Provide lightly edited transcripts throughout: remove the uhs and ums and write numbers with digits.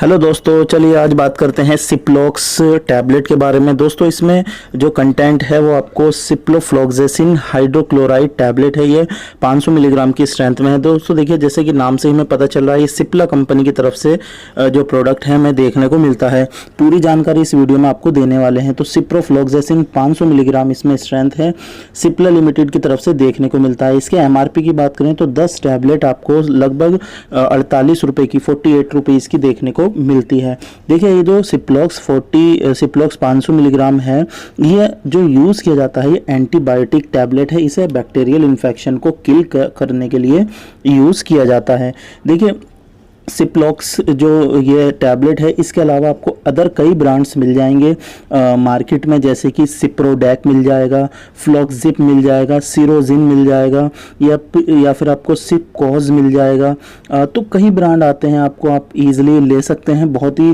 Hello दोस्तों, चलिए आज बात करते हैं सिप्लोक्स टैबलेट के बारे में। दोस्तों इसमें जो कंटेंट है वो आपको सिप्लोफ्लॉक्सेसिन हाइड्रोक्लोराइड टैबलेट है। ये 500 मिलीग्राम की स्ट्रेंथ में है। दोस्तों देखिए, जैसे कि नाम से ही हमें पता चल रहा है, ये सिप्ला कंपनी की तरफ से जो प्रोडक्ट है हमें देखने को मिलता है। पूरी जानकारी इस वीडियो में आपको देने वाले हैं। तो सिप्लोफ्लॉक्सेसिन 500 मिलीग्राम इसमें स्ट्रेंथ है, सिप्ला लिमिटेड की तरफ से देखने को मिलता है। इसके MRP की बात करें तो 10 टैबलेट आपको लगभग 48 रुपये की 48 रुपीज़ की देखने को मिलती है। देखिए, ये जो सिप्लॉक्स 500 मिलीग्राम है, ये जो यूज़ किया जाता है ये एंटीबायोटिक टैबलेट है। इसे बैक्टीरियल इन्फेक्शन को किल करने के लिए यूज़ किया जाता है। देखिए, सिप्लॉक्स जो ये टैबलेट है, इसके अलावा आपको अदर कई ब्रांड्स मिल जाएंगे मार्केट में, जैसे कि सिप्रोडैक मिल जाएगा, फ्लॉक्सिप मिल जाएगा, सिरोजिन मिल जाएगा, या फिर आपको सिपकॉज मिल जाएगा। तो कई ब्रांड आते हैं, आपको आप इजीली ले सकते हैं। बहुत ही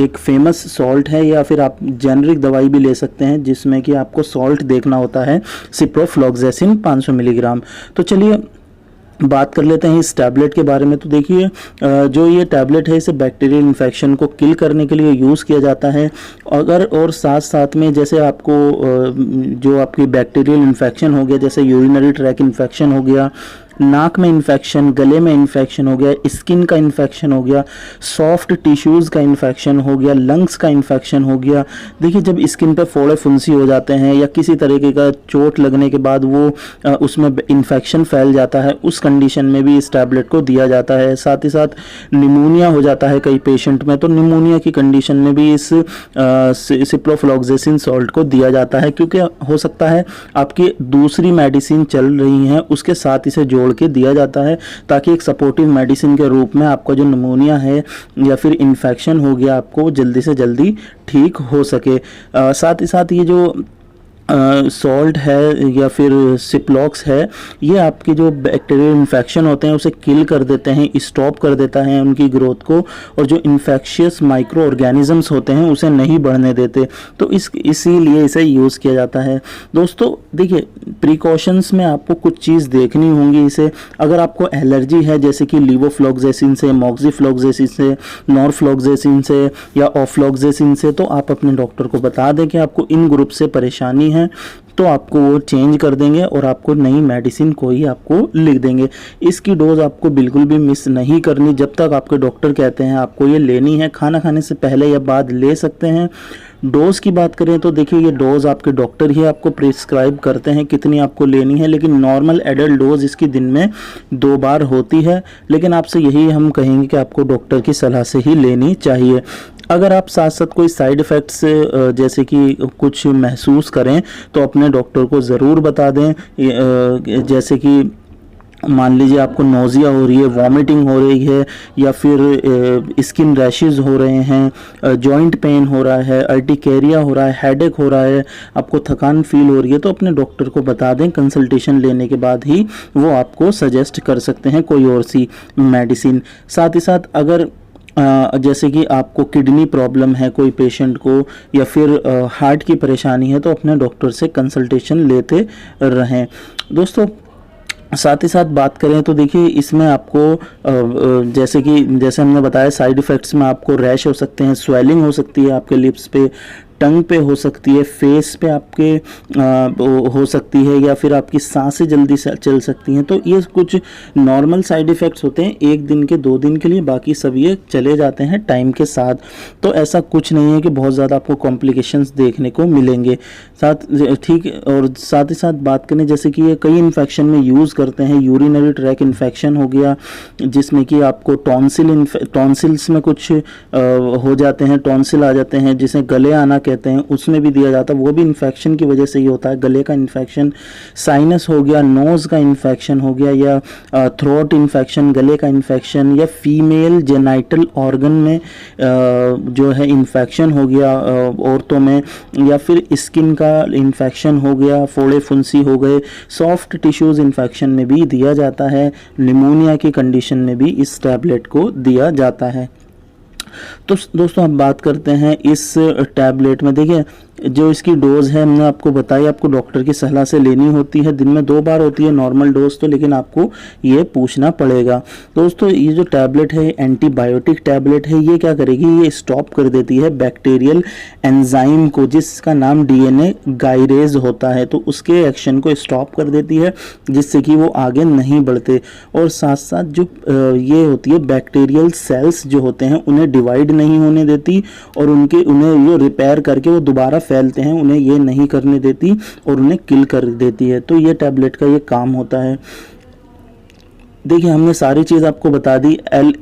एक फेमस सॉल्ट है, या फिर आप जेनरिक दवाई भी ले सकते हैं जिसमें कि आपको सॉल्ट देखना होता है, सिप्रोफ्लॉक्सेसिन 500 मिलीग्राम। तो चलिए बात कर लेते हैं इस टैबलेट के बारे में। तो देखिए, जो ये टैबलेट है इसे बैक्टीरियल इन्फेक्शन को किल करने के लिए यूज़ किया जाता है। और साथ साथ में जैसे आपको जो आपकी बैक्टीरियल इन्फेक्शन हो गया, जैसे यूरिनरी ट्रैक इन्फेक्शन हो गया, नाक में इन्फेक्शन, गले में इन्फेक्शन हो गया, स्किन का इन्फेक्शन हो गया, सॉफ्ट टिश्यूज़ का इन्फेक्शन हो गया, लंग्स का इन्फेक्शन हो गया। देखिए, जब स्किन पे फोड़े फुंसी हो जाते हैं या किसी तरीके का चोट लगने के बाद वो उसमें इन्फेक्शन फैल जाता है, उस कंडीशन में भी इस टैबलेट को दिया जाता है। साथ ही साथ निमोनिया हो जाता है कई पेशेंट में, तो निमोनिया की कंडीशन में भी इस सिप्रोफ्लॉक्सेसिन सॉल्ट को दिया जाता है, क्योंकि हो सकता है आपकी दूसरी मेडिसिन चल रही हैं उसके साथ इसे जोड़ के दिया जाता है, ताकि एक सपोर्टिव मेडिसिन के रूप में आपका जो निमोनिया है या फिर इन्फेक्शन हो गया, आपको जल्दी से जल्दी ठीक हो सके। साथ ही साथ ये जो सॉल्ट है या फिर सिप्लॉक्स है, ये आपके जो बैक्टीरियल इन्फेक्शन होते हैं उसे किल कर देते हैं, स्टॉप कर देता है उनकी ग्रोथ को, और जो इन्फेक्शियस माइक्रो ऑर्गेनिजम्स होते हैं उसे नहीं बढ़ने देते। तो इसीलिए इसे यूज़ किया जाता है। दोस्तों देखिए, प्रिकॉशंस में आपको कुछ चीज़ देखनी होंगी इसे। अगर आपको एलर्जी है, जैसे कि लीवोफ्लॉक्सेसिन से, मॉक्सीफ्लॉक्सेसिन से, नॉरफ्लॉक्सेसिन से या ऑफ्लॉक्सेसिन से, तो आप अपने डॉक्टर को बता दें कि आपको इन ग्रुप से परेशानी है, तो आपको वो चेंज कर देंगे और आपको नई मेडिसिन कोई आपको लिख देंगे। इसकी डोज आपको बिल्कुल भी मिस नहीं करनी, जब तक आपके डॉक्टर कहते हैं आपको ये लेनी है। खाना खाने से पहले या बाद ले सकते हैं। डोज की बात करें तो देखिए, ये डोज आपके डॉक्टर ही आपको प्रिस्क्राइब करते हैं कितनी आपको लेनी है, लेकिन नॉर्मल एडल्ट डोज इसकी दिन में 2 बार होती है। लेकिन आपसे यही हम कहेंगे कि आपको डॉक्टर की सलाह से ही लेनी चाहिए। अगर आप साथ साथ कोई साइड इफ़ेक्ट्स जैसे कि कुछ महसूस करें तो अपने डॉक्टर को ज़रूर बता दें। जैसे कि मान लीजिए आपको नोज़िया हो रही है, वॉमिटिंग हो रही है, या फिर स्किन रैशेस हो रहे हैं, जॉइंट पेन हो रहा है, अर्टिकेरिया हो रहा है, हेडेक हो रहा है, आपको थकान फील हो रही है, तो अपने डॉक्टर को बता दें। कंसल्टेशन लेने के बाद ही वो आपको सजेस्ट कर सकते हैं कोई और सी मेडिसिन। साथ ही साथ अगर जैसे कि आपको किडनी प्रॉब्लम है कोई पेशेंट को, या फिर हार्ट की परेशानी है, तो अपने डॉक्टर से कंसल्टेशन लेते रहें। दोस्तों साथ ही साथ बात करें तो देखिए, इसमें आपको जैसे हमने बताया, साइड इफ़ेक्ट्स में आपको रैश हो सकते हैं, स्वेलिंग हो सकती है आपके लिप्स पे, टंग पे हो सकती है, फेस पे आपके हो सकती है, या फिर आपकी सांसें जल्दी से चल सकती हैं। तो ये कुछ नॉर्मल साइड इफ़ेक्ट्स होते हैं, 1 दिन के 2 दिन के लिए, बाकी सब ये चले जाते हैं टाइम के साथ। तो ऐसा कुछ नहीं है कि बहुत ज़्यादा आपको कॉम्प्लिकेशंस देखने को मिलेंगे। और साथ ही साथ बात करें, जैसे कि ये कई इन्फेक्शन में यूज़ करते हैं। यूरिनरी ट्रैक इन्फेक्शन हो गया, जिसमें कि आपको टॉन्सिल्स में कुछ हो जाते हैं, टॉन्सिल आ जाते हैं, जिसे गले आना कहते हैं, उसमें भी दिया जाता है। वो भी इन्फेक्शन की वजह से ही होता है, गले का इन्फेक्शन। साइनस हो गया, नोज़ का इन्फेक्शन हो गया, या थ्रोट इन्फेक्शन, गले का इन्फेक्शन, या फीमेल जेनाइटल ऑर्गन में जो है इन्फेक्शन हो गया औरतों में, या फिर स्किन का इन्फेक्शन हो गया, फोड़े फुंसी हो गए, सॉफ्ट टिश्यूज़ इन्फेक्शन में भी दिया जाता है। निमोनिया की कंडीशन में भी इस टैबलेट को दिया जाता है। तो दोस्तों हम बात करते हैं इस टैबलेट में। देखिए, जो इसकी डोज है हमने आपको बताई, आपको डॉक्टर की सलाह से लेनी होती है। दिन में 2 बार होती है नॉर्मल डोज तो, लेकिन आपको ये पूछना पड़ेगा। दोस्तों ये जो टैबलेट है एंटीबायोटिक टैबलेट है, ये क्या करेगी, ये स्टॉप कर देती है बैक्टीरियल एंजाइम को, जिसका नाम डीएनए गायरेज होता है, तो उसके एक्शन को स्टॉप कर देती है, जिससे कि वो आगे नहीं बढ़ते। और साथ साथ जो ये होती है बैक्टीरियल सेल्स जो होते हैं उन्हें डिवाइड नहीं होने देती, और उन्हें ये रिपेयर करके वो दोबारा फैलते हैं, उन्हें ये नहीं करने देती और उन्हें किल कर देती है। तो ये टैबलेट का ये काम होता है। देखिए हमने सारी चीज़ आपको बता दी।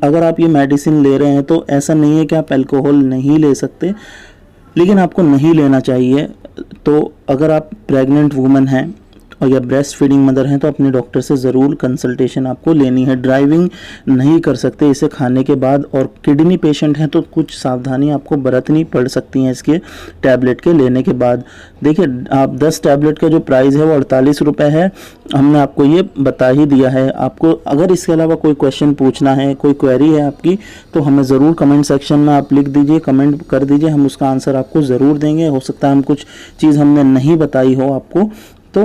अगर आप ये मेडिसिन ले रहे हैं तो ऐसा नहीं है कि आप अल्कोहल नहीं ले सकते, लेकिन आपको नहीं लेना चाहिए। तो अगर आप प्रेग्नेंट वुमन हैं और या ब्रेस्ट फीडिंग मदर हैं तो अपने डॉक्टर से ज़रूर कंसल्टेशन आपको लेनी है। ड्राइविंग नहीं कर सकते इसे खाने के बाद, और किडनी पेशेंट हैं तो कुछ सावधानी आपको बरतनी पड़ सकती हैं इसके टैबलेट के लेने के बाद। देखिए आप 10 टैबलेट का जो प्राइस है वो 48 रुपये है, हमने आपको ये बता ही दिया है। आपको अगर इसके अलावा कोई क्वेश्चन पूछना है, कोई क्वेरी है आपकी, तो हमें ज़रूर कमेंट सेक्शन में आप लिख दीजिए, कमेंट कर दीजिए, हम उसका आंसर आपको ज़रूर देंगे। हो सकता है हम कुछ चीज़ हमने नहीं बताई हो आपको, तो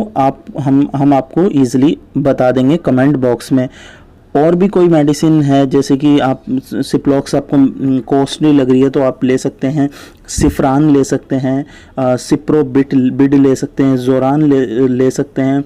हम आपको ईज़िली बता देंगे कमेंट बॉक्स में। और भी कोई मेडिसिन है, जैसे कि आप सिप्लॉक्स आपको कॉस्टली लग रही है तो आप ले सकते हैं, सिफ्रान ले सकते हैं, सिप्रोबिड ले सकते हैं, जोरान ले सकते हैं,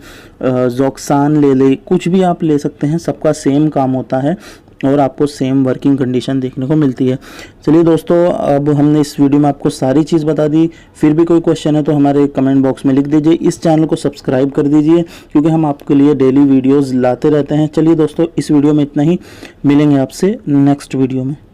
जोक्सान ले कुछ भी आप ले सकते हैं, सबका सेम काम होता है और आपको सेम वर्किंग कंडीशन देखने को मिलती है। चलिए दोस्तों, अब हमने इस वीडियो में आपको सारी चीज़ बता दी। फिर भी कोई क्वेश्चन है तो हमारे कमेंट बॉक्स में लिख दीजिए। इस चैनल को सब्सक्राइब कर दीजिए, क्योंकि हम आपके लिए डेली वीडियोस लाते रहते हैं। चलिए दोस्तों, इस वीडियो में इतना ही, मिलेंगे आपसे नेक्स्ट वीडियो में।